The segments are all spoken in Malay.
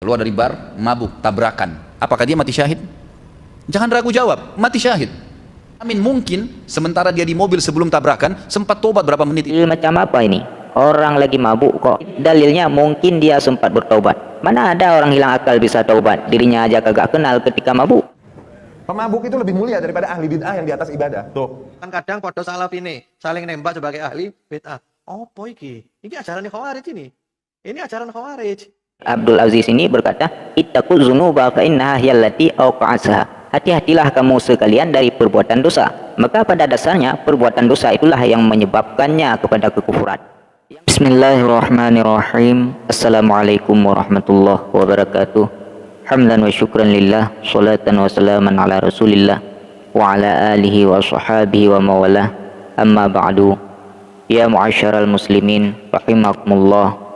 keluar dari bar, mabuk, tabrakan. Apakah dia mati syahid? Jangan ragu jawab, mati syahid. Amin mungkin sementara dia di mobil sebelum tabrakan sempat tobat berapa menit itu. Macam apa ini? Orang lagi mabuk kok. Dalilnya mungkin dia sempat bertobat. Mana ada orang hilang akal bisa taubat? Dirinya aja kagak kenal ketika mabuk. Pemabuk itu lebih mulia daripada ahli bid'ah yang di atas ibadah. Tuh. Kan kadang podo salaf ini saling nembak sebagai ahli bid'ah. Apa iki? Iki ajaran Khawarij ini. Ini ajaran Khawarij. Abdul Aziz ini berkata, "Ittaqu dzunuba fa innaha hiyallati awqa'atha." Hati-hatilah kamu sekalian dari perbuatan dosa. Maka pada dasarnya perbuatan dosa itulah yang menyebabkannya kepada kekufuran. Bismillahirrahmanirrahim. Assalamualaikum warahmatullahi wabarakatuh. Hamdan wa syukran lillah, salatan wa salaman ala rasulillah wa ala alihi wa sahabihi wa mawalah. Amma ba'du. Ya mu'asyaral muslimin rahimakumullah.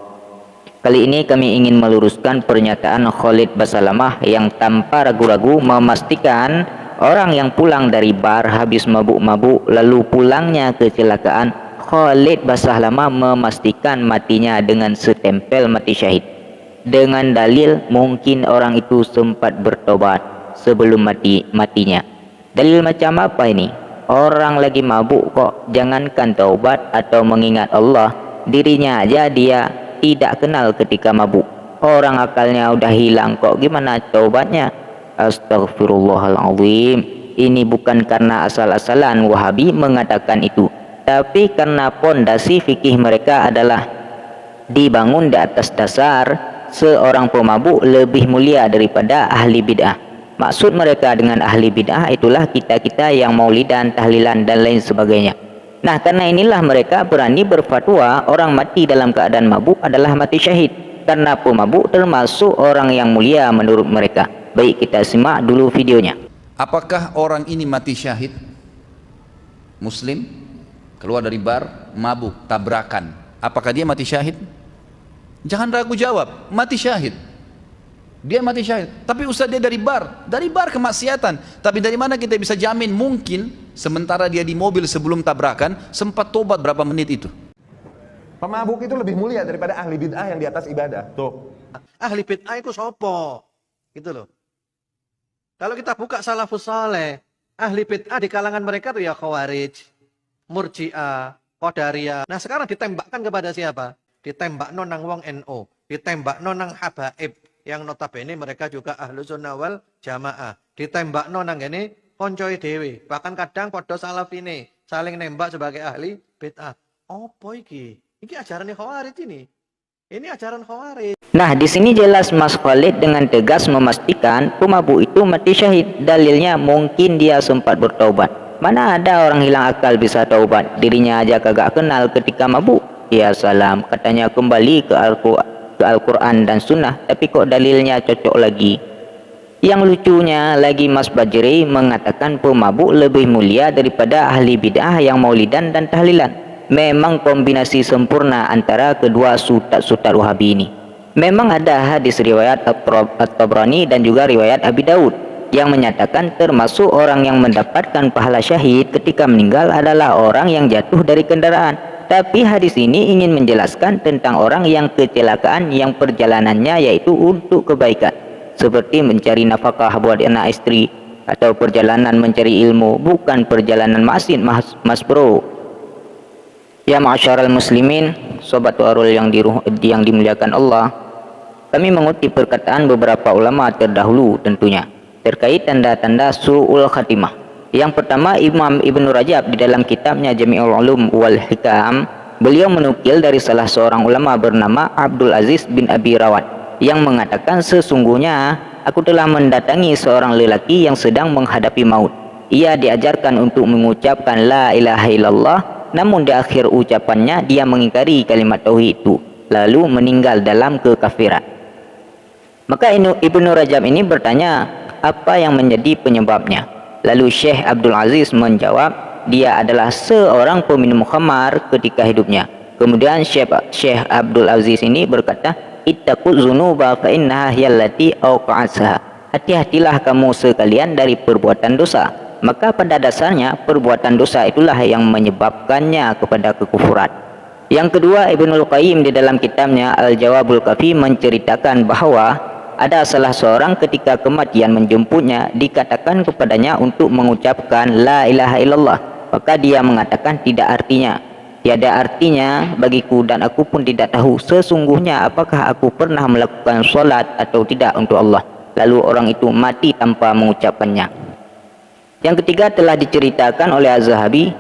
Kali ini kami ingin meluruskan pernyataan Khalid Basalamah yang tanpa ragu-ragu memastikan orang yang pulang dari bar habis mabuk-mabuk lalu pulangnya kecelakaan. Khalid Basalamah memastikan matinya dengan setempel mati syahid. Dengan dalil mungkin orang itu sempat bertobat sebelum matinya. Dalil macam apa ini? Orang lagi mabuk kok, jangankan taubat atau mengingat Allah, dirinya aja dia tidak kenal ketika mabuk. Orang akalnya udah hilang kok, gimana taubatnya? Astagfirullahaladzim. Ini bukan karena asal-asalan Wahabi mengatakan itu, tapi karena pondasi fikih mereka adalah dibangun di atas dasar seorang pemabuk lebih mulia daripada ahli bid'ah. Maksud mereka dengan ahli bid'ah itulah kita-kita yang maulidan, tahlilan dan lain sebagainya. Nah, karena inilah mereka berani berfatwa orang mati dalam keadaan mabuk adalah mati syahid, karena pemabuk termasuk orang yang mulia menurut mereka. Baik, kita simak dulu videonya. Apakah orang ini mati syahid? Muslim keluar dari bar, mabuk, tabrakan. Apakah dia mati syahid? Jangan ragu jawab, mati syahid. Dia mati syahid. Tapi ustaz, dia dari bar kemaksiatan. Tapi dari mana kita bisa jamin mungkin sementara dia di mobil sebelum tabrakan sempat tobat berapa menit itu? Pemabuk itu lebih mulia daripada ahli bid'ah yang di atas ibadah. Tuh. Ahli bid'ah itu sopo? Gitu loh. Kalau kita buka salafus saleh, ahli bid'ah di kalangan mereka tuh ya Khawarij, Murji'ah, Qadariyah. Nah, sekarang ditembakkan kepada siapa? Ditembak nonang wong NO, ditembak nonang habaib yang notabene mereka juga ahlu sunnah wal jamaah, ditembak nonang ini koncoy dewi, bahkan kadang podo salaf ini saling nembak sebagai ahli bid'ah. Apa iki? Iki ajaran Khawarij ini. Ini ajaran Khawarij. Nah, di sini jelas Mas Khalid dengan tegas memastikan pemabuk itu mati syahid. Dalilnya mungkin dia sempat bertaubat. Mana ada orang hilang akal bisa taubat? Dirinya aja kagak kenal ketika mabuk. Ya salam, katanya kembali ke Al-Quran dan Sunnah, tapi kok dalilnya cocok lagi. Yang lucunya lagi Mas Bajri mengatakan pemabuk lebih mulia daripada ahli bid'ah yang maulidan dan tahlilan. Memang kombinasi sempurna antara kedua sutat Wahabi ini. Memang ada hadis riwayat At-Tabrani dan juga riwayat Abi Daud yang menyatakan termasuk orang yang mendapatkan pahala syahid ketika meninggal adalah orang yang jatuh dari kendaraan. Tapi hadis ini ingin menjelaskan tentang orang yang kecelakaan yang perjalanannya yaitu untuk kebaikan, seperti mencari nafkah buat anak istri atau perjalanan mencari ilmu, bukan perjalanan maksiat, mas bro. Ya ma'asyaral muslimin, sobat warul yang dimuliakan Allah, kami mengutip perkataan beberapa ulama terdahulu tentunya terkait tanda-tanda su'ul khatimah. Yang pertama, Imam Ibnu Rajab di dalam kitabnya Jami'ul Ulum wal Hikam, beliau menukil dari salah seorang ulama bernama Abdul Aziz bin Abi Rawat yang mengatakan, sesungguhnya aku telah mendatangi seorang lelaki yang sedang menghadapi maut. Ia diajarkan untuk mengucapkan la ilaha illallah, namun di akhir ucapannya dia mengingkari kalimat tauhid itu lalu meninggal dalam kekafiran. Maka Ibnu Rajab ini bertanya, apa yang menjadi penyebabnya? Lalu Syekh Abdul Aziz menjawab, dia adalah seorang peminum khamar ketika hidupnya. Kemudian Syekh Abdul Aziz ini berkata, ittaqu dzunuba fa innaha hiyallati awqa'atha. Hati-hatilah kamu sekalian dari perbuatan dosa. Maka pada dasarnya perbuatan dosa itulah yang menyebabkannya kepada kekufuran. Yang kedua, Ibnul Qayyim di dalam kitabnya Al-Jawabul Kafi menceritakan bahwa ada salah seorang ketika kematian menjemputnya, dikatakan kepadanya untuk mengucapkan la ilaha illallah. Maka dia mengatakan, tidak artinya, tiada artinya bagiku dan aku pun tidak tahu sesungguhnya apakah aku pernah melakukan solat atau tidak untuk Allah. Lalu orang itu mati tanpa mengucapkannya. Yang ketiga telah diceritakan oleh Az-Zahabi,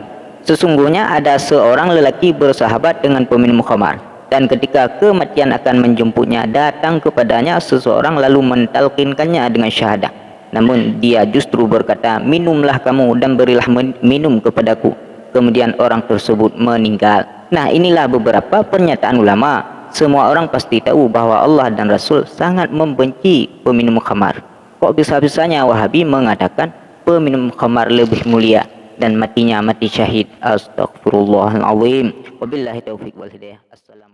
sesungguhnya ada seorang lelaki bersahabat dengan peminum khamar. Dan ketika kematian akan menjemputnya, datang kepadanya seseorang lalu mentalkinkannya dengan syahadah. Namun dia justru berkata, minumlah kamu dan berilah minum kepadaku. Kemudian orang tersebut meninggal. Nah, inilah beberapa pernyataan ulama. Semua orang pasti tahu bahwa Allah dan Rasul sangat membenci peminum khamar. Kok bisa-bisanya Wahabi mengatakan peminum khamar lebih mulia dan matinya mati syahid? Astaghfirullahaladzim. Wabillahi taufiq wal hidayah. Assalamualaikum.